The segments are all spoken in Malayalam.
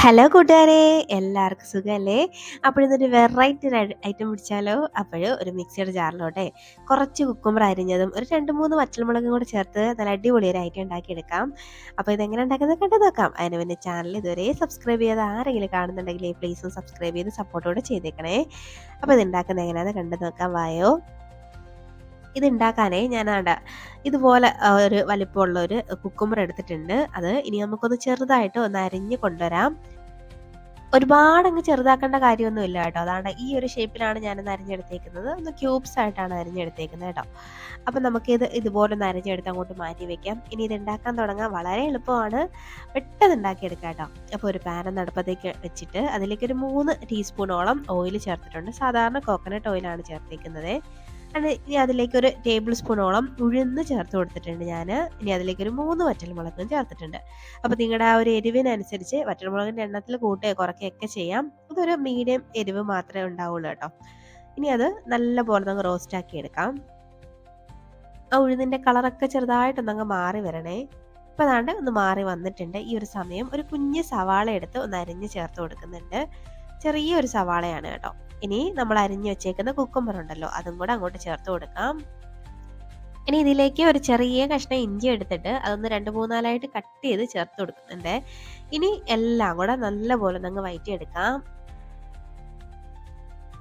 ഹലോ കൂട്ടുകാരേ! എല്ലാവർക്കും സുഖല്ലേ? അപ്പോഴിന്നൊരു വെറൈറ്റി ഐറ്റം പിടിച്ചാലോ? ഒരു മിക്സിയുടെ ജാറിലോട്ടെ കുറച്ച് കുക്കുമ്പർ അരിഞ്ഞതും ഒരു 2, 3 വറ്റൽമുളകും കൂടെ ചേർത്ത് നല്ല അടിപൊളി ഒരു ഐറ്റം ഉണ്ടാക്കിയെടുക്കാം. അപ്പോൾ ഇതെങ്ങനെ ഉണ്ടാക്കുന്നത് കണ്ടു നോക്കാം. അതിന് മുന്നേ ചാനൽ ഇതുവരെ സബ്സ്ക്രൈബ് ചെയ്യാതെ ആരെങ്കിലും കാണുന്നുണ്ടെങ്കിൽ പ്ലീസ് ഒന്ന് സബ്സ്ക്രൈബ് ചെയ്ത് സപ്പോർട്ടോടെ ചെയ്തേക്കണേ. അപ്പോൾ ഇത് ഉണ്ടാക്കുന്നത് എങ്ങനെയാണെന്ന് കണ്ടു നോക്കാം വായോ. ഇതുണ്ടാക്കാനേ ഞാനാണ്ട ഇതുപോലെ ഒരു വലിപ്പമുള്ള ഒരു കുക്കുമ്പർ എടുത്തിട്ടുണ്ട്. അത് ഇനി നമുക്കൊന്ന് ചെറുതായിട്ട് ഒന്ന് അരിഞ്ഞ് കൊണ്ടുവരാം. ഒരുപാടങ്ങ് ചെറുതാക്കേണ്ട കാര്യമൊന്നുമില്ല കേട്ടോ. അതാണ്ട് ഈ ഒരു ഷേപ്പിലാണ് ഞാനൊന്ന് അരിഞ്ഞെടുത്തേക്കുന്നത്. ഒന്ന് ക്യൂബ്സ് ആയിട്ടാണ് അരിഞ്ഞെടുത്തേക്കുന്നത് കേട്ടോ. അപ്പം നമുക്കിത് ഇതുപോലൊന്ന് അരിഞ്ഞെടുത്ത് അങ്ങോട്ട് മാറ്റി വെക്കാം. ഇനി ഇത് ഉണ്ടാക്കാൻ തുടങ്ങാൻ വളരെ എളുപ്പമാണ്. പെട്ടെന്ന് ഉണ്ടാക്കിയെടുക്കാം കേട്ടോ. അപ്പോൾ ഒരു പാൻ ഒന്ന് അടുപ്പത്തേക്ക് വെച്ചിട്ട് അതിലേക്കൊരു 3 ടീസ്പൂണോളം ഓയിൽ ചേർത്തിട്ടുണ്ട്. സാധാരണ കോക്കനട്ട് ഓയിലാണ് ചേർത്തേക്കുന്നത്. ഇനി അതിലേക്കൊരു ടേബിൾ സ്പൂണോളം ഉഴുന്ന് ചേർത്ത് കൊടുത്തിട്ടുണ്ട് ഞാൻ. ഇനി അതിലേക്കൊരു 3 വറ്റൽമുളകും ചേർത്തിട്ടുണ്ട്. അപ്പോൾ നിങ്ങളുടെ ആ ഒരു എരിവിനനുസരിച്ച് വറ്റൽമുളകിൻ്റെ എണ്ണത്തിൽ കൂട്ടുകയോ കുറയ്ക്കുകയൊക്കെ ചെയ്യാം. അതൊരു മീഡിയം എരിവ് മാത്രമേ ഉണ്ടാവുള്ളൂ കേട്ടോ. ഇനി അത് നല്ലപോലെ നമുക്ക് റോസ്റ്റാക്കി എടുക്കാം. ആ ഉഴുന്നിൻ്റെ കളറൊക്കെ ചെറുതായിട്ടൊന്നങ്ങ് മാറി വരണേ. അപ്പോൾ അതാണ്ട് ഒന്ന് മാറി വന്നിട്ടുണ്ട്. ഈ ഒരു സമയം ഒരു കുഞ്ഞ് സവാള എടുത്ത് ഒന്ന് അരിഞ്ഞ് ചേർത്ത് കൊടുക്കുന്നുണ്ട്. ചെറിയൊരു സവാളയാണ് കേട്ടോ. ഇനി നമ്മൾ അരിഞ്ഞു വെച്ചേക്കുന്ന കുക്കുമ്പർ ഉണ്ടല്ലോ അതും കൂടെ അങ്ങോട്ട് ചേർത്ത് കൊടുക്കാം. ഇനി ഇതിലേക്ക് ഒരു ചെറിയ കഷ്ണം ഇഞ്ചി എടുത്തിട്ട് അതൊന്ന് 2, 3, 4 കട്ട് ചെയ്ത് ചേർത്ത് കൊടുക്കുന്നുണ്ട്. ഇനി എല്ലാം കൂടെ നല്ലപോലെ ഒന്ന് വഴറ്റിയെടുക്കാം.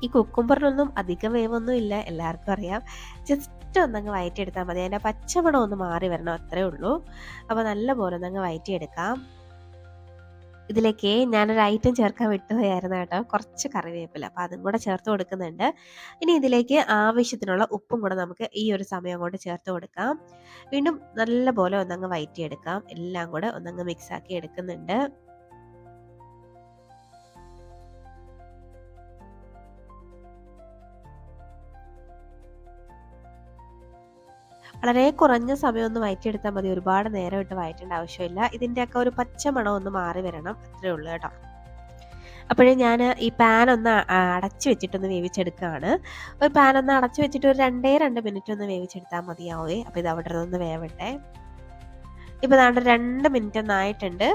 ഈ കുക്കുമ്പറിനൊന്നും അധികം വേവൊന്നും ഇല്ല, എല്ലാവർക്കും അറിയാം. ജസ്റ്റ് ഒന്നങ്ങ് വഴറ്റിയെടുത്താൽ മതി. അതിൻ്റെ പച്ചമണം ഒന്ന് മാറി വരണം, അത്രേ ഉള്ളൂ. അപ്പോൾ നല്ലപോലെ ഒന്നങ്ങ് വഴറ്റിയെടുക്കാം. ഇതിലേക്ക് ഞാനൊരു ഐറ്റം ചേർക്കാൻ വിട്ടുപോയായിരുന്നു കേട്ടോ. കുറച്ച് കറിവേപ്പില. അപ്പോൾ അതും കൂടെ ചേർത്ത് കൊടുക്കുന്നുണ്ട്. ഇനി ഇതിലേക്ക് ആവശ്യത്തിനുള്ള ഉപ്പും കൂടെ നമുക്ക് ഈ ഒരു സമയം അങ്ങോട്ട് ചേർത്ത് കൊടുക്കാം. വീണ്ടും നല്ലപോലെ ഒന്നങ്ങ് വഴറ്റിയെടുക്കാം. എല്ലാം കൂടെ ഒന്നങ്ങ് മിക്സാക്കി എടുക്കുന്നുണ്ട്. വളരെ കുറഞ്ഞ സമയം ഒന്ന് വഴറ്റിയെടുത്താൽ മതി. ഒരുപാട് നേരം ഇട്ട് വഴറ്റേണ്ട ആവശ്യമില്ല. ഇതിൻ്റെയൊക്കെ ഒരു പച്ച മണം ഒന്ന് മാറി വരണം, അത്രേ ഉള്ളൂ കേട്ടോ. അപ്പോഴേ ഞാൻ ഈ പാൻ ഒന്ന് അടച്ചു വെച്ചിട്ടൊന്ന് വേവിച്ചെടുക്കുകയാണ്. ഒരു പാൻ ഒന്ന് അടച്ചു വെച്ചിട്ട് ഒരു 2 മിനിറ്റ് ഒന്ന് വേവിച്ചെടുത്താൽ മതിയാവേ. അപ്പോൾ ഇത് അവിടെ നിന്ന് വേവട്ടെ. ഇപ്പോൾ ദാണ്ട് 2 മിനിറ്റ് ഒന്ന് ആയിട്ടുണ്ട്.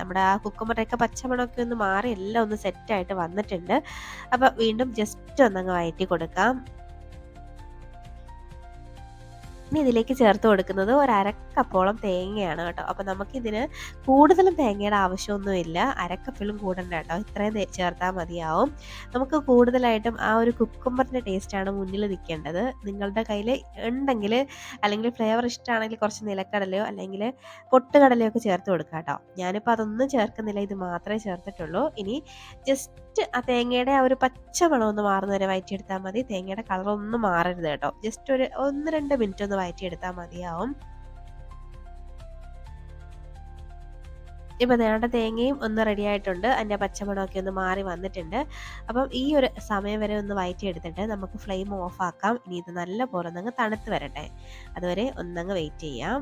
നമ്മുടെ ആ കുക്കുമ്പറിൻ്റെയൊക്കെ പച്ചമണമൊക്കെ ഒന്ന് മാറി എല്ലാം ഒന്ന് സെറ്റായിട്ട് വന്നിട്ടുണ്ട്. അപ്പോൾ വീണ്ടും ജസ്റ്റ് ഒന്നങ്ങ് വഴറ്റി കൊടുക്കാം. ഇനി ഇതിലേക്ക് ചേർത്ത് കൊടുക്കുന്നത് ഒരു അരക്കപ്പോളം തേങ്ങയാണ് കേട്ടോ. അപ്പോൾ നമുക്കിതിന് കൂടുതലും തേങ്ങയുടെ ആവശ്യമൊന്നുമില്ല. അരക്കപ്പിലും കൂടണ്ട കേട്ടോ. ഇത്രയും ചേർത്താൽ മതിയാവും. നമുക്ക് കൂടുതലായിട്ടും ആ ഒരു കുക്കുമ്പറിൻ്റെ ടേസ്റ്റാണ് മുന്നിൽ നിൽക്കേണ്ടത്. നിങ്ങളുടെ കയ്യിൽ ഉണ്ടെങ്കിൽ അല്ലെങ്കിൽ ഫ്ലേവർ ഇഷ്ടമാണെങ്കിൽ കുറച്ച് നിലക്കടലയോ അല്ലെങ്കിൽ പൊട്ടുകടലയോ ഒക്കെ ചേർത്ത് കൊടുക്കാം കേട്ടോ. ഞാനിപ്പോൾ അതൊന്നും ചേർക്കുന്നില്ല, ഇത് മാത്രമേ ചേർത്തിട്ടുള്ളൂ. ഇനി ജസ്റ്റ് ആ തേങ്ങയുടെ ആ ഒരു പച്ച മണം ഒന്ന് മാറുന്ന വരെ വഴറ്റിയെടുത്താൽ മതി. തേങ്ങയുടെ കളറൊന്നും മാറരുത് കേട്ടോ. ജസ്റ്റ് ഒരു 1-2 മിനിറ്റ് ഒന്ന് വഴറ്റിയെടുത്താൽ മതിയാവും. ഇപ്പം നേണ്ട തേങ്ങയും ഒന്ന് റെഡി ആയിട്ടുണ്ട്. അതിൻ്റെ പച്ചമണമൊക്കെ ഒന്ന് മാറി വന്നിട്ടുണ്ട്. അപ്പം ഈ ഒരു സമയം വരെ ഒന്ന് വഴറ്റിയെടുത്തിട്ട് നമുക്ക് ഫ്ലെയിം ഓഫ് ആക്കാം. ഇനി ഇത് നല്ല പോലെ ഒന്നങ്ങ് തണുത്ത് വരട്ടെ. അതുവരെ ഒന്നങ്ങ് വെയിറ്റ് ചെയ്യാം.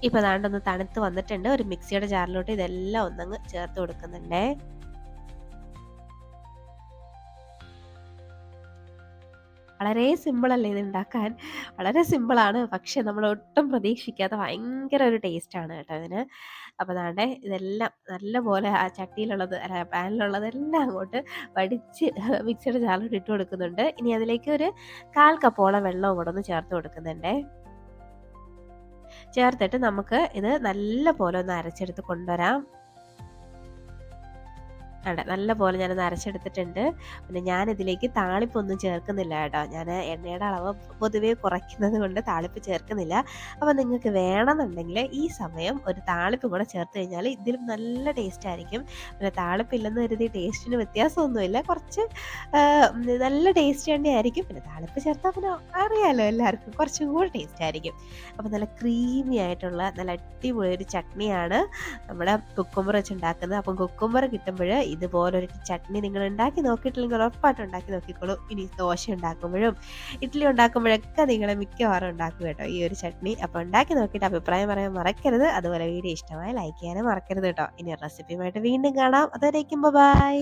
ഇപ്പം അതാണ്ടൊന്ന് തണുത്ത് വന്നിട്ടുണ്ട്. ഒരു മിക്സിയുടെ ജാറിലോട്ട് ഇതെല്ലാം ഒന്നങ്ങ് ചേർത്ത് കൊടുക്കുന്നുണ്ടേ. വളരെ സിമ്പിളല്ലേ ഇത് ഉണ്ടാക്കാൻ. വളരെ സിമ്പിളാണ്. പക്ഷെ നമ്മൾ ഒട്ടും പ്രതീക്ഷിക്കാത്ത ഭയങ്കര ഒരു ടേസ്റ്റാണ് കേട്ടോ ഇതിന്. അപ്പോൾ ദാണ്ടെ ഇതെല്ലാം നല്ലപോലെ ആ ചട്ടിയിലുള്ളത് അല്ല പാനിലുള്ളതെല്ലാം അങ്ങോട്ട് വടിച്ച് മിക്സിയുടെ ജാറിലോട്ട് ഇട്ട് കൊടുക്കുന്നുണ്ട്. ഇനി അതിലേക്ക് ഒരു 1/4 കപ്പോളം വെള്ളവും കൂടെ ഒന്ന് ചേർത്ത് കൊടുക്കുന്നുണ്ടേ. ചേർത്തിട്ട് നമുക്ക് ഇത് നല്ലപോലെ ഒന്ന് അരച്ചെടുത്ത് കൊണ്ടുവരാം. നല്ലപോലെ ഞാനൊന്ന് അരച്ചെടുത്തിട്ടുണ്ട്. പിന്നെ ഞാനിതിലേക്ക് താളിപ്പൊന്നും ചേർക്കുന്നില്ല കേട്ടോ. ഞാൻ എണ്ണയുടെ അളവ് പൊതുവേ കുറയ്ക്കുന്നത് കൊണ്ട് താളിപ്പ് ചേർക്കുന്നില്ല. അപ്പോൾ നിങ്ങൾക്ക് വേണമെന്നുണ്ടെങ്കിൽ ഈ സമയം ഒരു താളിപ്പ് കൂടെ ചേർത്ത് കഴിഞ്ഞാൽ ഇതിലും നല്ല ടേസ്റ്റ് ആയിരിക്കും. പിന്നെ താളിപ്പില്ലെന്ന് കരുതി ടേസ്റ്റിന് വ്യത്യാസമൊന്നുമില്ല. കുറച്ച് നല്ല ടേസ്റ്റ് തന്നെയായിരിക്കും. പിന്നെ താളിപ്പ് ചേർത്താൽ പിന്നെ അറിയാമല്ലോ എല്ലാവർക്കും കുറച്ചും കൂടി ടേസ്റ്റ് ആയിരിക്കും. അപ്പോൾ നല്ല ക്രീമി ആയിട്ടുള്ള നല്ല അടിപൊളി ഒരു ചട്നിയാണ് നമ്മുടെ കുക്കുമ്പർ വെച്ച് ഉണ്ടാക്കുന്നത്. അപ്പം കുക്കുമ്പർ കിട്ടുമ്പോൾ ഇതുപോലൊരു ചട്നി നിങ്ങൾ ഉണ്ടാക്കി നോക്കിയിട്ടില്ലെങ്കിൽ ഉറപ്പായിട്ടും ഉണ്ടാക്കി നോക്കിക്കോളൂ. ഇനി ദോശ ഉണ്ടാക്കുമ്പോഴും ഇഡ്ഡലി ഉണ്ടാക്കുമ്പോഴൊക്കെ നിങ്ങൾ മിക്കവാറും ഉണ്ടാക്കും കേട്ടോ ഈ ഒരു ചട്നി. അപ്പോൾ ഉണ്ടാക്കി നോക്കിയിട്ട് അഭിപ്രായം പറയാൻ മറക്കരുത്. അതുപോലെ വീഡിയോ ഇഷ്ടമായി ലൈക്ക് ചെയ്യാനും മറക്കരുത് കേട്ടോ. ഇനി റെസിപ്പിയുമായിട്ട് വീണ്ടും കാണാം. അതുവരേക്കും ബൈ.